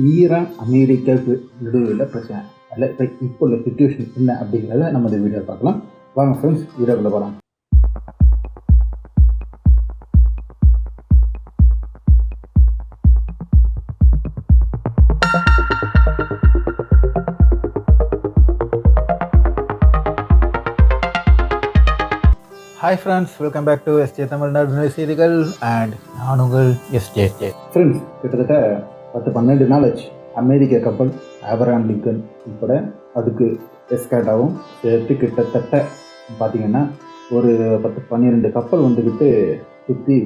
Iran அமெரிக்காவுக்கு நடுவில் பிரச்சனை அதில் இப்போ உள்ள சிச்சுவேஷன் என்ன அப்படிங்கிறத நம்ம இந்த வீடியோ பார்க்கலாம். வாங்க ஃப்ரெண்ட்ஸ், வீடியோக்குள்ள போகலாம். Hi friends, welcome back to SJ Tamil நடுநிலை செய்திகள் அண்ட் நான் உங்கள் எஸ்ஜே. ஃப்ரெண்ட்ஸ், கிட்டத்தட்ட 10-12 நாள் ஆச்சு அமெரிக்க கப்பல் ஆப்ரஹாம் லிங்கன் உட்பட அதுக்கு எஸ்கார்டாகவும் சேர்த்து கிட்டத்தட்ட பார்த்திங்கன்னா ஒரு 10-12 கப்பல் வந்துக்கிட்டு சுற்றி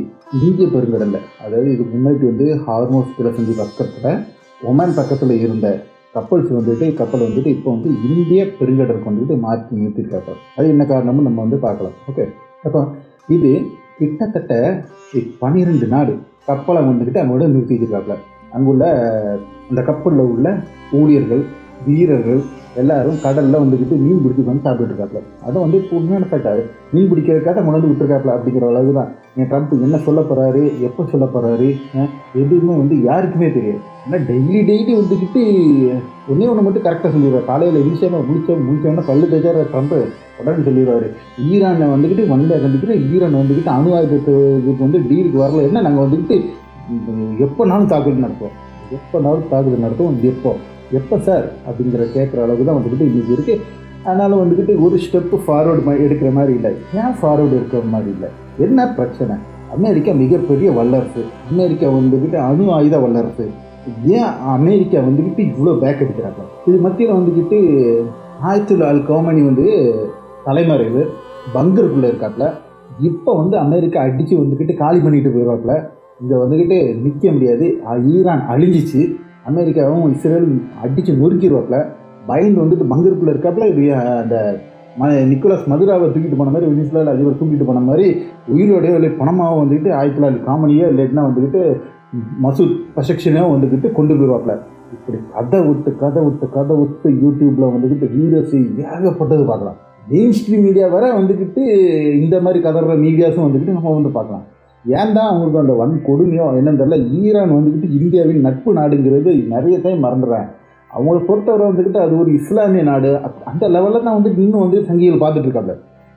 இந்திய பெருங்கடலில், அதாவது இதுக்கு முன்னாடி ஹார்மோஸ் கிழசந்தி பக்கத்தில் ஒமான் பக்கத்தில் இருந்த கப்பல் வந்துட்டு இப்போ இந்திய பெருங்கடலுக்கு மாற்றி நிறுத்திருக்காங்க. அது என்ன காரணம்னு நம்ம பார்க்கலாம். ஓகே, அப்போ இது கிட்டத்தட்ட 12 நாடு கப்பலை அங்கோட நிறுத்தி வச்சிருக்காப்புல. அங்குள்ள அந்த கப்பலில் உள்ள ஊழியர்கள், வீரர்கள் எல்லாரும் கடலில் மீன் பிடிச்சி சாப்பிட்டு இருக்காப்புல. அதை உண்மையான ஃபேக்டாரு மீன் பிடிக்கிறதுக்காக கொண்டு விட்டுருக்காப்புல. அப்படிங்கிற அளவு தான் ட்ரம்ப் என்ன சொல்ல போகிறாரு, எப்போ சொல்ல போகிறாரு, எதுவுமே யாருக்குமே தெரியாது. ஆனால் டெய்லி ஒன்றே ஒன்று மட்டும் கரெக்டாக சொல்லிடுவார். காலையில் எரிசாமல் முடிச்சோன்னா பல்லு தேய்ச்சார ட்ரம்ப்பு உடனே சொல்லிடுவார், ஈரானை வண்டியை கண்டிக்கிற ஈரான் அணு ஆயுதத்துக்கு டீலுக்கு வரல, என்ன நாங்கள் எப்போனாலும் தாக்குதல் நடத்துவோம், எப்போ சார் அப்படிங்கிற கேட்குற அளவுக்கு தான் இன்றைக்கி இருக்குது. அதனால் ஒரு ஸ்டெப்பு ஃபார்வர்டு எடுக்கிற மாதிரி இல்லை. ஏன் ஃபார்வர்டு இருக்கிற மாதிரி இல்லை? என்ன பிரச்சனை? அமெரிக்கா மிகப்பெரிய வல்லரசு, அமெரிக்கா அணு ஆயுத வல்லரசு. ஏன் அமெரிக்கா இவ்வளோ பேக் அடிக்கிறாங்க? இது மத்தியில் ஆயத்துல் அல் கோமனி தலைமறைவு பங்கருக்குள்ளே இருக்காப்புல. இப்போ அமெரிக்கா அடித்து காலி பண்ணிட்டு போயிடுவாப்புல. இங்கே நிற்க முடியாது. ஈரான் அழிஞ்சிச்சு, அமெரிக்காவும் இஸ்ரேலும் அடித்து நொறுக்கிடுவாப்புல. பயந்து பங்கருக்குள்ளே இருக்காப்புல. இது அந்த நிக்கோலஸ் மதுராவை தூக்கிட்டு போன மாதிரி, வெனிசுலாவில் அதிபர் தூக்கிட்டு போன மாதிரி உயிரோடையோ இல்லை பணமாகவும் ஆயத்துல் அல் காமனியோ இல்லைன்னா மசூத் பஷக்ஷனையும் கொண்டு போயிடுவாப்புல. இப்படி கதை விட்டு யூடியூப்பில் வீடியோஸ் ஏகப்பட்டது பார்க்கலாம். மெயின் ஸ்ட்ரீம் மீடியா வர இந்த மாதிரி கதற மீடியாஸும் நம்ம பார்க்கலாம். ஏன் தான் அவங்களுக்கு அந்த கொடுமையோ என்னன்னு தெரியல. ஈரான் இந்தியாவின் நட்பு நாடுங்கிறது நிறைய டைம் மறந்துடுறாங்க. அவங்களை பொறுத்தவரை அது ஒரு இஸ்லாமிய நாடு. அந்த லெவலில் தான் இன்னும் சங்கிகள் பார்த்துட்டு இருக்காங்க.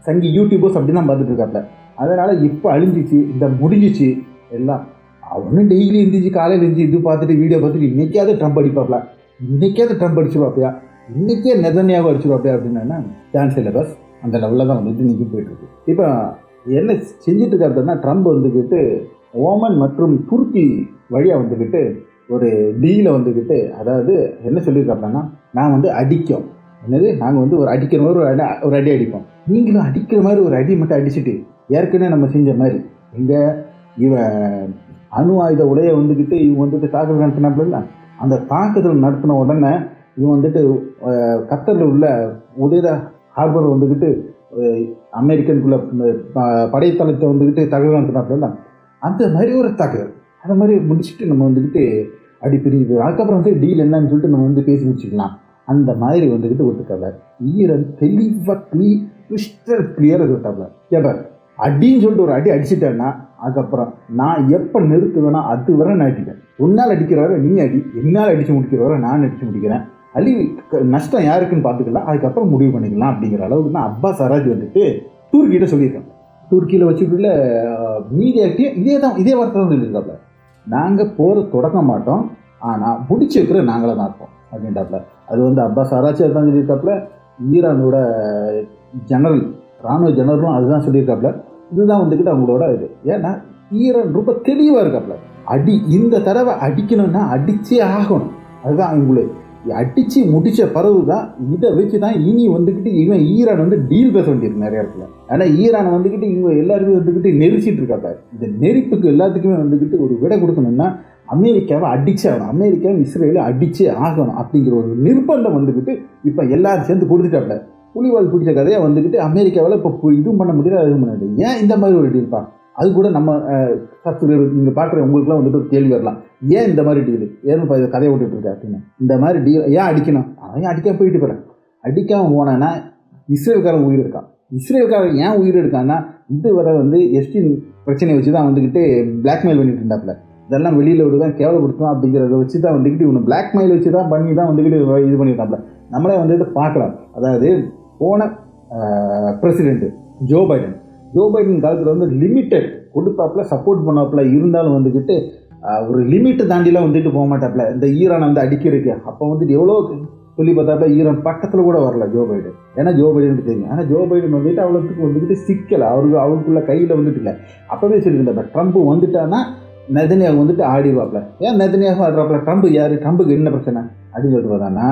சங்கி யூடியூபர்ஸ் அப்படி தான் பார்த்துட்டு இருக்காங்க. அதனால் இப்போ அழிஞ்சிச்சு, இந்த முடிஞ்சிச்சு எல்லாம். அவனும் டெய்லி இருந்துச்சு, காலையில் இருந்துச்சு, இது பார்த்துட்டு வீடியோ பார்த்துட்டு இன்றைக்காவது ட்ரம்ப் அடிப்பாப்ல, இன்றைக்காவது ட்ரம்ப் அடிச்சுருவாப்பியா, இன்றைக்கே நெதன்யாகு அடிச்சுருவாப்பியா அப்படின்னா சான்ஸ் இல்லை. பஸ் அந்த லெவலில் தான் இன்றைக்கி போயிட்டுருக்கு. இப்போ என்ன செஞ்சுட்டு இருக்காருன்னா, ட்ரம்ப் ஓமன் மற்றும் துருக்கி வழியாக ஒரு டீலை அதாவது என்ன சொல்லியிருக்காருன்னா, நான் அடிக்கும் என்னது, நாங்கள் ஒரு அடிக்கிற மாதிரி ஒரு அடி அடிப்போம், நீங்களும் அடிக்கிற மாதிரி ஒரு அடி மட்டும் அடிச்சுட்டு ஏற்கனவே நம்ம செஞ்ச மாதிரி இவன் அணு ஆயுத உடைய இவங்க தாக்குதல் நடத்தினாப்புல. அந்த தாக்குதல் நடத்தின உடனே இவன் கத்தரில் உள்ள உதய ஹார்பர் அமெரிக்கனுக்குள்ள படைத்தளத்தை தாக்குதல் நடத்தினாப்புல. அந்த மாதிரி ஒரு தாக்குதல், அந்த மாதிரி முடிச்சுட்டு நம்ம அடி பிரிவு. அதுக்கப்புறம் டீல் என்னன்னு சொல்லிட்டு நம்ம பேசி முடிச்சுக்கலாம். அந்த மாதிரி ஒத்துக்காத ஈரன் தெளிவாக கிறிஸ்டல் கிளியராக விட்டாப்புல. கேப்ப அடின்னு சொல்லிட்டு ஒரு அடி அடிச்சுட்டேன்னா அதுக்கப்புறம் நான் எப்போ நிறுத்துவேன்னா அது வரை நான் அடிப்பேன். உன்னால் அடிக்கிற வரை நீ அடி, என்னால் அடித்து முடிக்கிற வரை நான் அடித்து முடிக்கிறேன். நஷ்டம் யாருக்குன்னு பார்த்துக்கலாம், அதுக்கப்புறம் முடிவு பண்ணிக்கலாம் அப்படிங்கிற அளவுக்கு தான் அப்பாஸ் அராஜ் துருக்கிட்ட சொல்லியிருக்காங்க. துருக்கியில் வச்சுட்டுள்ள மீடியாக்கிட்டே இதே வார்த்தை தான் சொல்லியிருக்காப்புல. நாங்கள் போரை தொடங்க மாட்டோம், ஆனால் முடிச்சு வைக்கிற நாங்களே தான் இருப்போம் அப்படின்றாப்புல. அது அப்பாஸ் அராஜ் தான் சொல்லியிருக்காப்புல. ஈரானோட ஜெனரல், இராணுவ ஜெனரலும் அதுதான் சொல்லியிருக்காப்புல. இதுதான் அவங்களோட இது. ஏன்னா ஈரான் ரொம்ப தெளிவாக இருக்காப்புல. இந்த தடவை அடிக்கணும்னா அடிச்சே ஆகணும். அதுதான் அவங்களுக்கு அடித்து முடித்த பிறகு தான் இதை வச்சு தான் இனி இவன் ஈரான் டீல் பேச வேண்டியிருக்கு நிறைய இடத்துல. ஆனால் ஈரானை இவங்க எல்லாருமே நெரிச்சிட்டு இருக்காங்க. இந்த நெருப்புக்கு எல்லாத்துக்குமே ஒரு விடை கொடுக்கணும்னா அமெரிக்காவை அடிச்சே ஆகணும், அமெரிக்காவை இஸ்ரேலை அடிச்சே ஆகணும் அப்படிங்கிற ஒரு நிர்பந்தம் இப்போ எல்லாரும் சேர்ந்து கொடுத்துட்டாப்ல. புலிவால் பிடிச்ச கதையாக அமெரிக்காவில் இப்போ இதுவும் பண்ண முடியல, அதுவும் பண்ண முடியாது. ஏன் இந்த மாதிரி ஒரு டீல் பா? அது கூட நம்ம நீங்கள் பார்க்குற உங்களுக்குலாம் ஒரு கேள்வி வரலாம், ஏன் இந்த மாதிரி டீல், ஏன் இப்போ இதை கதையை விட்டுட்டு இருக்கா அப்படின்னு. இந்த மாதிரி டீல் ஏன் அடிக்கணும்? அவன் அடிக்காம போயிட்டு போகிறேன். அடிக்காமல் போனேன்னா இஸ்ரேல்காரன் உயிர் இருக்கான். இஸ்ரேல்காரன் ஏன் உயிர் எடுக்கான்னா, இதுவரை எஸ்டின் பிரச்சனையை வச்சு தான் பிளாக்மெயில் பண்ணிட்டு இருந்தாப்புல. இதெல்லாம் வெளியில் விடுவேன், கேவலப்படுத்துவேன் அப்படிங்கிறத வச்சு தான் வந்துக்கிட்டு இவனு பிளாக்மெயில் வச்சு தான் பண்ணி தான் வந்துக்கிட்டு இது பண்ணியிருக்காப்ல. நம்மளே வந்துட்டு பார்க்கலாம். அதாவது போன பிரசிடென்ட்டு ஜோ பைடன் காலத்தில் வந்து லிமிட்டட் கொடுப்பாப்புல, சப்போர்ட் பண்ணாப்புல, இருந்தாலும் வந்துக்கிட்டு ஒரு லிமிட்டு தாண்டிலாம் வந்துட்டு போக மாட்டாப்புல. இந்த ஈரான் வந்து அடிக்கிறதுக்கு அப்போ வந்துட்டு எவ்வளோ சொல்லி பார்த்தாப்புல ஈரான் பக்கத்தில் கூட வரல ஜோ பைடன். ஏன்னா ஜோ பைடனுக்கு தெரியும். ஆனால் ஜோ பைடன் வந்துட்டு அவ்வளோத்துக்கு வந்துக்கிட்டு சிக்கலை அவருக்குள்ள கையில் வந்துட்டு இல்லை. அப்போவே சொல்லியிருந்தப்ப ட்ரம்ப் வந்துட்டான்னா நெதன்யாகு வந்துட்டு ஆடிடுவாப்புல. ஏன் நெதன்யாகு ஆடுறாப்புல? ட்ரம்ப் யார்? ட்ரம்புக்கு என்ன பிரச்சனை அப்படின்னு சொல்லிட்டு பார்த்தான்னா,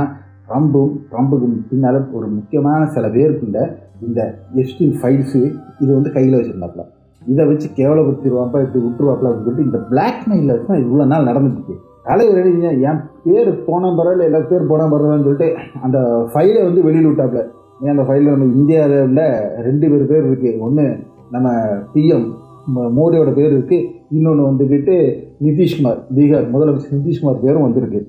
ட்ரம்புக்கு பின்னால் ஒரு முக்கியமான சில பேருக்குள்ள இந்த எஸ்டின் ஃபைல்ஸு இது வந்து கையில் வச்சுருந்தாப்புல. இதை வச்சு கேவலப்படுத்திடுவாப்பா, இப்படி விட்டுருவாப்புல அப்படின்னு சொல்லிட்டு இந்த பிளாக்மெயிலில் வச்சு தான் இவ்வளோ நாள் நடந்துட்டு. தலைவர் என் பேர் போனால் பரவாயில்ல, எல்லா பேர் போனால் பரவாயில்லன்னு சொல்லிட்டு அந்த ஃபைலை வந்து வெளியில் விட்டாப்புல. ஏன் அந்த ஃபைலில் நம்ம இந்தியாவில் 2 பேர் இருக்குது. ஒன்று நம்ம பிஎம் மோடியோட பேர் இருக்குது, இன்னொன்று வந்துக்கிட்டு நிதிஷ்குமார், பீகார் முதலமைச்சர் நிதிஷ்குமார் பேரும் வந்திருக்கு.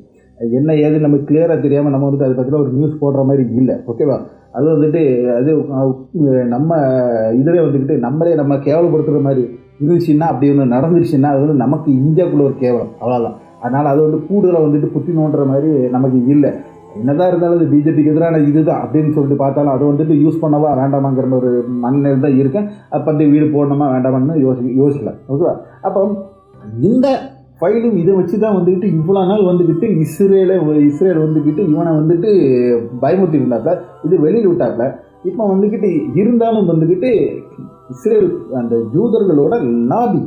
என்ன ஏது நமக்கு கிளியராக தெரியாமல் நம்ம வந்துட்டு அதை பற்றின ஒரு நியூஸ் போடுற மாதிரி இல்லை. ஓகேவா? அது வந்துட்டு அது நம்ம இதில் வந்துக்கிட்டு நம்ம கேவலப்படுத்துகிற மாதிரி இருந்துச்சுன்னா, அப்படி ஒன்று நடந்துருச்சுன்னா அது வந்து நமக்கு இந்தியாவுக்குள்ள ஒரு கேவலம், அவ்வளோதான். அதனால் அது வந்து கூடுதலாக வந்துட்டு புத்தி நோண்டுற மாதிரி நமக்கு இல்லை. என்னதான் இருந்தாலும் அது பிஜேபிக்கு எதிரான இதுதான் அப்படின்னு சொல்லிட்டு பார்த்தாலும் அதை வந்துட்டு யூஸ் பண்ணவா வேண்டாமாங்கிற ஒரு மனநிலை தான் இருக்கேன். அப்போ அந்த வீடு போடணுமா வேண்டாமான்னு யோசிக்கல. ஓகேவா? அப்போ இந்த ஃபைலும் இதை வச்சு தான் வந்துக்கிட்டு இவ்வளோ நாள் வந்துக்கிட்டு இஸ்ரேல் வந்துக்கிட்டு இவனை வந்துட்டு பயமுறுத்தி இருந்தாப்புல. இது வெளியில் விட்டாப்புல. இப்போ வந்துக்கிட்டு இருந்தாலும் வந்துக்கிட்டு இஸ்ரேல் அந்த ஜூதர்களோட லாபி,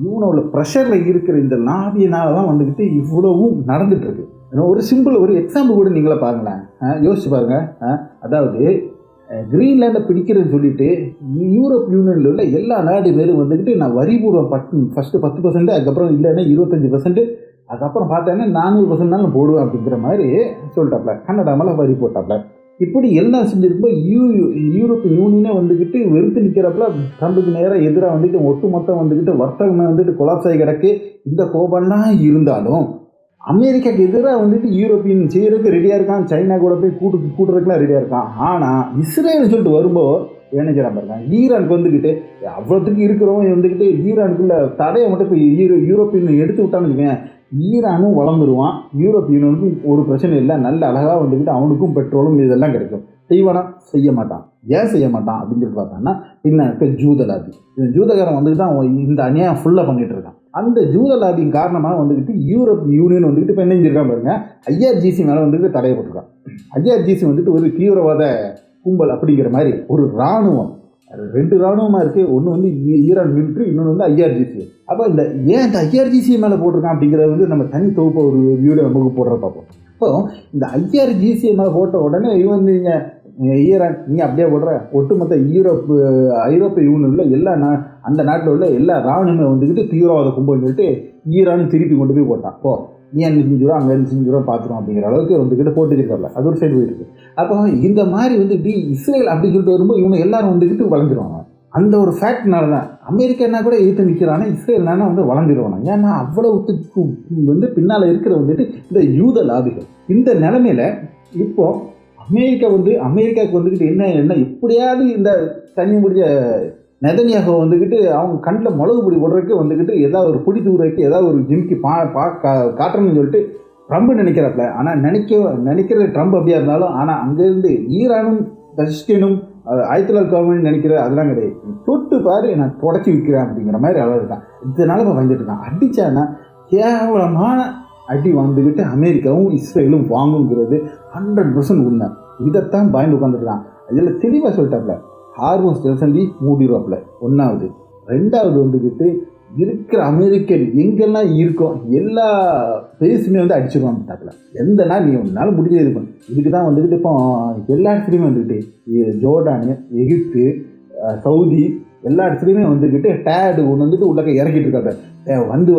இவனோட ப்ரெஷரில் இருக்கிற இந்த லாபியினால தான் வந்துக்கிட்டு இவ்வளவும் நடந்துகிட்ருக்கு. ஒரு சிம்பிள் ஒரு எக்ஸாம்பிள் கூட நீங்களே பாருங்களேன், யோசிச்சு பாருங்கள். அதாவது கிரீன்லேண்டை பிடிக்கிறதுன்னு சொல்லிட்டு யூரோப் யூனியனில் உள்ள எல்லா நாடு பேரும் வந்துக்கிட்டு நான் வரி போடுவேன், ஃபஸ்ட்டு 10%, அதுக்கப்புறம் இல்லைன்னா 25%, அதுக்கப்புறம் பார்த்தேன்னா 400% போடுவேன் அப்படிங்கிற மாதிரி சொல்லிட்டாப்ல. கனடா மேலே வரி போட்டாப்ல. இப்படி எல்லாம் செஞ்சுருக்கும்போது யூரோப் யூனியனே வந்துக்கிட்டு வெறுத்து நிற்கிறப்பல ட்ரம்புக்கு நேராக எதிராக வந்துட்டு ஒட்டுமொத்தம் வந்துக்கிட்டு வர்த்தகமே வந்துட்டு கொலாப்ஸ் ஆகி கிடக்கு. இந்த கோபம்லாம் இருந்தாலும் அமெரிக்காவுக்கு எதிராக வந்துட்டு யூரோப்பியன் செய்கிறதுக்கு ரெடியாக இருக்கான். சைனா கூட போய் கூட்டுறதுக்குலாம் ரெடியாக இருக்கான். ஆனால் இஸ்ரேல்னு சொல்லிட்டு வரும்போது என்ன செய்யறான் பாருங்க, ஈரானுக்கு வந்துக்கிட்டு அவ்வளோத்துக்கு இருக்கிறவங்க வந்துக்கிட்டு ஈரானுக்குள்ள தடையை மட்டும் இப்போ யூரோப்பியன் எடுத்து விட்டான்னு வச்சுக்கேன், ஈரானும் வளர்ந்துருவான். யூரோப்பியனுக்கும் ஒரு பிரச்சனை இல்லை, நல்ல அழகாக வந்துக்கிட்டு அவனுக்கும் பெட்ரோலும் இதெல்லாம் கிடைக்கும். செய்வானா? செய்ய மாட்டான். ஏன் செய்ய மாட்டான் அப்படின்னு சொல்லிட்டு பார்த்தான்னா, பின்ன இருக்க ஜூதலாபி, இந்த ஜூதகாரன் வந்துட்டு தான் இந்த அநியாயம் ஃபுல்லாக பண்ணிட்டு இருக்கான். அந்த ஜூதலாபியின் காரணமாக வந்துக்கிட்டு யூரோப் யூனியன் வந்துக்கிட்டு இப்போ என்ன செஞ்சிருக்கான் பாருங்க, ஐஆர்ஜிசி மேலே வந்துட்டு தடையை போட்டிருக்கான். ஐஆர்ஜிசி வந்துட்டு ஒரு தீவிரவாத கும்பல் அப்படிங்கிற மாதிரி ஒரு இராணுவம், 2 இராணுவமாக இருக்குது. ஒன்று வந்து ஈரான் மிலிட்ரி, இன்னொன்று வந்து ஐஆர்ஜிசி. அப்போ ஏன் இந்த ஐஆர்ஜிசி மேலே போட்டிருக்கான் அப்படிங்கிறத வந்து நம்ம தனி தொகுப்பை ஒரு வீடியோ நமக்கு போடுற பார்ப்போம். இப்போ இந்த ஐஆர்ஜிசி மேலே போட்ட உடனே இவன் ஈரான் நீ அப்படியே போடுற ஒட்டுமொத்த ஐரோப்பிய யூனியனில் எல்லா அந்த நாட்டில் உள்ள எல்லா இராணுவமே வந்துக்கிட்டு தீவிரவாத கும்பல் சொல்லிட்டு ஈரானும் திருப்பி கொண்டு போய் போட்டான். ஓ நீ அங்கே செஞ்சுருவோம் அங்கே செஞ்சுருவோம் பார்த்துருவோம் அப்படிங்கிற அளவுக்கு வந்துக்கிட்டு போட்டுருக்காப்ல. அது ஒரு சைடு போயிருக்கு. அப்போ இந்த மாதிரி வந்துட்டு இஸ்ரேல் அப்படி சொல்லிட்டு வரும்போது இவங்க எல்லாரும் வந்துக்கிட்டு வளர்ந்துருவாங்க. அந்த ஒரு ஃபேக்ட்னால தான் அமெரிக்கானா கூட எதிர்த்து நிற்கிறானா, இஸ்ரேல்னா வந்து வளர்ந்துருவானா. ஏன்னா அவ்வளவுத்துக்கு வந்து பின்னால் இருக்கிற வந்துட்டு இந்த யூத லாபிகள். இந்த நிலைமையில் இப்போ அமெரிக்காவுக்கு வந்துக்கிட்டு என்ன எப்படியாவது இந்த தண்ணி முடிஞ்ச நெதன்யாகு வந்துக்கிட்டு அவங்க கண்ணில் மிளகு பொடி போடுறதுக்கு வந்துக்கிட்டு ஏதாவது ஒரு பொடி தூரக்கு ஏதாவது ஒரு ஜிம்கி காட்டணும்னு சொல்லிட்டு ட்ரம்ப் நினைக்கிறாப்ல. ஆனால் நினைக்கிற ட்ரம்ப் அப்படியா இருந்தாலும், ஆனால் அங்கேருந்து ஈரானும் பலஸ்தீனும் ஆயத்தலால் கவர்மெண்ட் நினைக்கிற அதெல்லாம் கிடையாது. தொட்டு பாரு நான் தொடச்சி விற்கிறேன் அப்படிங்கிற மாதிரி அளவு தான். இதனால இப்போ வந்துட்டு இருக்கான். அடித்தானா கேவலமான அடி வந்துக்கிட்டு அமெரிக்காவும் இஸ்ரேலும் வாங்குங்கிறது 100% உண்மை. இதைத்தான் பயந்து உட்காந்துருக்கான். இதில் தெளிவாக சொல்லிட்டாப்ல, ஹார்மோஸ் ஜலசந்தி மூடிடுவாப்புல. 1வது. 2வது வந்துக்கிட்டு இருக்கிற அமெரிக்கன் எங்கெல்லாம் இருக்கோ எல்லா பேஸுமே வந்து அடிச்சிருவான்ட்டாப்புல. எந்த நாள் நீ ஒன்றால் முடிஞ்சது இருக்கும். இதுக்கு தான் வந்துக்கிட்டு இப்போ எல்லா இடத்துலையுமே வந்துக்கிட்டு ஜோர்டானு, எகிப்து, சவுதி எல்லா இடத்துலையுமே வந்துக்கிட்டு டேடு ஒன்று வந்துட்டு உள்ளக்க இறக்கிட்டு இருக்காங்க.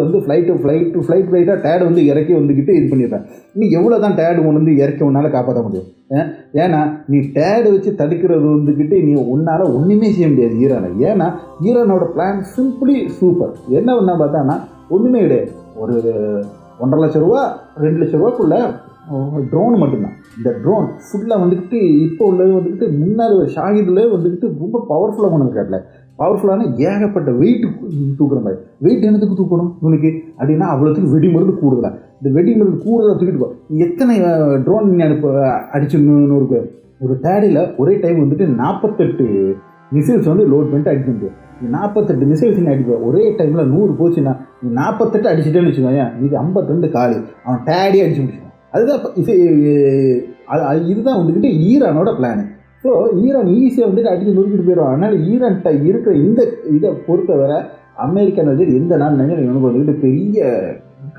வந்து ஃப்ளைட்டாக டேடு வந்து இறக்கி வந்துக்கிட்டு இது பண்ணிடுறேன். நீ எவ்வளோ தான் டேடு ஒன்று வந்து இறக்கி உன்னால் காப்பாற்ற முடியும்? ஏன்னா நீ டேடு வச்சு தடுக்கிறது வந்துக்கிட்டு நீ உன்னால் ஒன்றுமே செய்ய முடியாது ஈரானை. ஏன்னா ஈரானோட பிளான் சிம்பிளி சூப்பர். என்ன ஒன்றா பார்த்தான்னா ஒன்றுமே கிடையாது. ஒரு 1.5 லட்ச ரூபா 2 லட்ச ரூபாக்குள்ள ட்ரோன் மட்டும்தான். இந்த ட்ரோன் ஃபுல்லாக வந்துக்கிட்டு இப்போ உள்ளது வந்துக்கிட்டு முன்னாள் ஷாஹிதில் வந்துக்கிட்டு ரொம்ப பவர்ஃபுல்லாக கொண்டு இருக்காட்டில். பவர்ஃபுல்லான ஏகப்பட்ட வெயிட் தூக்குற மாதிரி. வெயிட் என்னத்துக்கு தூக்கணும் இவனுக்கு அப்படின்னா அவ்வளோத்துக்கு வெடிமருந்து கூடுதலாக. இந்த வெடிமருந்து கூடுதலாக தூக்கிட்டு போ. எத்தனை ட்ரோன் அடிச்சு ஒரு தேடியில் ஒரே டைம் வந்துட்டு 48 மிசைல்ஸ் வந்து லோட் பண்ணிட்டு அடிச்சு 48 மிசைல்ஸ் நீ அடிப்போம். ஒரே டைமில் 100 போச்சுன்னா நீ 48 அடிச்சுட்டேன்னு வச்சுக்கோங்க, இது 52 காலி. அவன் டேடி அடிச்சு முடிச்சுக்கான். அதுதான் இதுதான் வந்துக்கிட்டு ஈரானோட பிளானு. ஸோ ஈரான் ஈஸியாக வந்துட்டு அடிச்சு நொறுக்கிட்டு போயிடும். அதனால் ஈரான்கிட்ட இருக்கிற இந்த இதை பொறுத்தவரை அமெரிக்கன் வந்து எந்த நாள் நினைவு எனக்கு வந்துக்கிட்டு பெரிய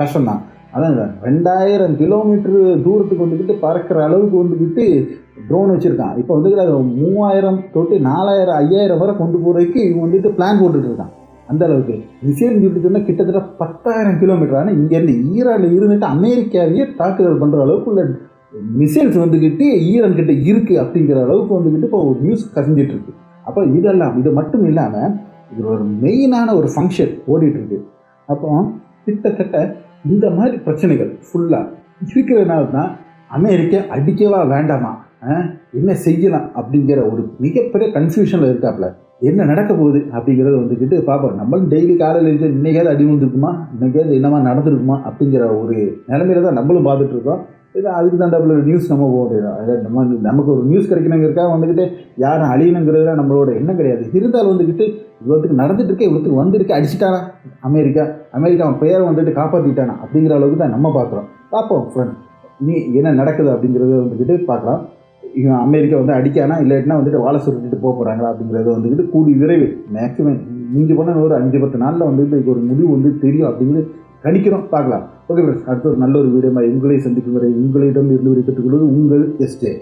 கஷ்டம்தான். அதான் 2000 கிலோமீட்டரு தூரத்துக்கு வந்துக்கிட்டு பறக்கிற அளவுக்கு வந்துக்கிட்டு ட்ரோன் வச்சுருக்கான். இப்போ வந்துக்கிட்டு அது 3000 தொட்டு 4000 5000 வரை கொண்டு போகிறதுக்கு இவங்க வந்துட்டு பிளான் போட்டுட்டு இருக்கான். அந்த அளவுக்கு மிசைல் சொல்லிட்டுன்னா கிட்டத்தட்ட 10,000 கிலோமீட்டர். ஆனால் இங்கேருந்து ஈரானில் இருந்துட்டு அமெரிக்காவையே தாக்குதல் பண்ணுற அளவுக்கு உள்ள மிசைல்ஸ் வந்துக்கிட்டு ஈரான் கிட்ட இருக்குது அப்படிங்கிற அளவுக்கு வந்துக்கிட்டு இப்போ ஒரு நியூஸ் கசிஞ்சிட்ருக்கு. அப்போ இதெல்லாம் இது மட்டும் இல்லாமல் இது ஒரு மெயினான ஒரு ஃபங்க்ஷன் ஓடிட்டுருக்கு. அப்போ கிட்டத்தட்ட இந்த மாதிரி பிரச்சனைகள் ஃபுல்லாக இருக்கிறதுனால தான் அமெரிக்கா அடிக்கவா வேண்டாமா, என்ன செய்யலாம் அப்படிங்கிற ஒரு மிகப்பெரிய கன்ஃபியூஷனில் இருக்காப்புல. என்ன நடக்க போகுது அப்படிங்கிறத வந்துக்கிட்டு பார்ப்போம். நம்மளும் டெய்லி காலையில் இருந்து இன்றைக்காவது அடி வந்துருக்குமா, இன்றைக்காவது என்னமா நடந்துருக்குமா அப்படிங்கிற ஒரு நிலைமையில தான் நம்மளும் பார்த்துட்ருக்கோம். இது அதுக்கு தான் டபுள் நியூஸ் நம்ம போக முடியாது. அதாவது நமக்கு ஒரு நியூஸ் கிடைக்கணுங்கிறக்காக வந்துக்கிட்டு யாரும் அழியணுங்கிறதுல நம்மளோட எண்ணம் கிடையாது. இருந்தாலும் வந்துக்கிட்டு இவ்வளோத்துக்கு நடந்துட்டு இருக்க, இவ்வளோத்துக்கு வந்துருக்கு அடிச்சுட்டானா அமெரிக்கா அவன் பெயரை வந்துட்டு காப்பாற்றிட்டானா அப்படிங்கிற அளவுக்கு தான் நம்ம பார்க்குறோம். பார்ப்போம் ஃப்ரெண்ட், இனி என்ன நடக்குது அப்படிங்கிறத வந்துக்கிட்டு பார்க்கலாம். இவன் அமெரிக்கா வந்து அடிக்கானா இல்லாட்டினா வந்துட்டு வாழை சுருட்டிட்டு போக போகிறாங்களா அப்படிங்கிறத வந்துக்கிட்டு கூடி விரைவில் மேக்ஸிமம் மிஞ்சி போனால் ஒரு 5-10 நாளில் வந்துட்டு இதுக்கு ஒரு முடிவு வந்து தெரியும் அப்படிங்கிறது கணிக்கிறோம். பார்க்கலாம். ஓகே ஃப்ரெண்ட்ஸ், அடுத்த ஒரு நல்ல ஒரு வீடியோ உங்களை சந்திக்கும் வரை உங்களிடம் இருந்து விடைபெற்றுக் கொள்வது உங்கள் எஸ்ஜே.